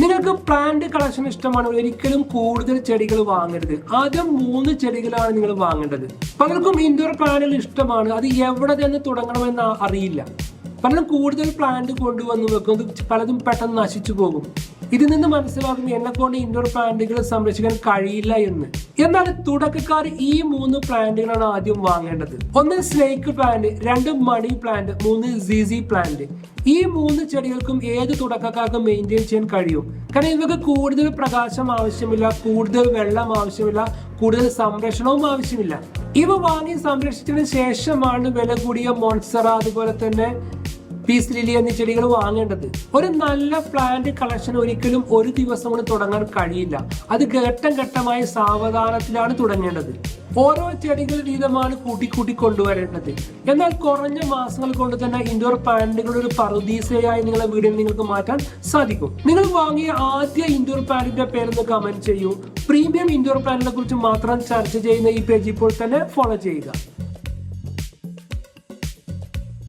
നിങ്ങൾക്ക് plant collection ഇഷ്ടമാണ്, ഒരിക്കലും കൂടുതൽ ചെടികൾ വാങ്ങരുത്. ആദ്യം 3 ചെടികളാണ് നിങ്ങൾ വാങ്ങേണ്ടത്. പലർക്കും ഇൻഡോർ പ്ലാന്റുകൾ ഇഷ്ടമാണ്, അത് എവിടെ നിന്ന് തുടങ്ങണമെന്ന് അറിയില്ല. പലരും കൂടുതൽ പ്ലാന്റ് കൊണ്ടുവന്ന് വെക്കും, പലതും പെട്ടെന്ന് നശിച്ചു പോകും. ഇതിൽ നിന്ന് മനസ്സിലാക്കും എന്നെ കൊണ്ട് ഇൻഡോർ പ്ലാന്റുകൾ സംരക്ഷിക്കാൻ കഴിയില്ല എന്ന്. എന്നാൽ തുടക്കക്കാർ ഈ 3 പ്ലാന്റുകളാണ് ആദ്യം വാങ്ങേണ്ടത്. 1 സ്നേക്ക് പ്ലാന്റ്, 2 മണി പ്ലാന്റ്, 3 സിസി പ്ലാന്റ്. ഈ 3 ചെടികൾക്കും ഏത് തുടക്കക്കാർക്കും മെയിൻറ്റെയിൻ ചെയ്യാൻ കഴിയും. കാരണം ഇവർക്ക് കൂടുതൽ പ്രകാശം ആവശ്യമില്ല, കൂടുതൽ വെള്ളം ആവശ്യമില്ല, കൂടുതൽ സംരക്ഷണവും ആവശ്യമില്ല. ഇവ വാങ്ങി സംരക്ഷിച്ചതിന് ശേഷമാണ് വില കൂടിയ മോൺസ്റ്ററ, അതുപോലെ തന്നെ പീസ് ലില്ലി എന്നീ ചെടികൾ വാങ്ങേണ്ടത്. ഒരു നല്ല പ്ലാന്റ് കളക്ഷൻ ഒരിക്കലും ഒരു ദിവസം കൊണ്ട് തുടങ്ങാൻ കഴിയില്ല. അത് ഘട്ടം ഘട്ടമായി സാവധാനത്തിലാണ് തുടങ്ങേണ്ടത്. ഓരോ ചെടികൾ വീതമാണ് കൂട്ടി കൊണ്ടുവരേണ്ടത്. എന്നാൽ കുറഞ്ഞ മാസങ്ങൾ കൊണ്ട് തന്നെ ഇൻഡോർ പ്ലാന്റുകളുടെ ഒരു പറുദീസയായി നിങ്ങളുടെ വീടിൽ നിങ്ങൾക്ക് മാറ്റാൻ സാധിക്കും. നിങ്ങൾ വാങ്ങിയ ആദ്യ ഇൻഡോർ പ്ലാന്റിന്റെ പേരെന്ന് കമന്റ് ചെയ്യൂ. പ്രീമിയം ഇൻഡോർ പ്ലാന്റിനെ കുറിച്ച് മാത്രം ചർച്ച ചെയ്യുന്ന ഈ പേജ് ഇപ്പോൾ തന്നെ ഫോളോ ചെയ്യുക.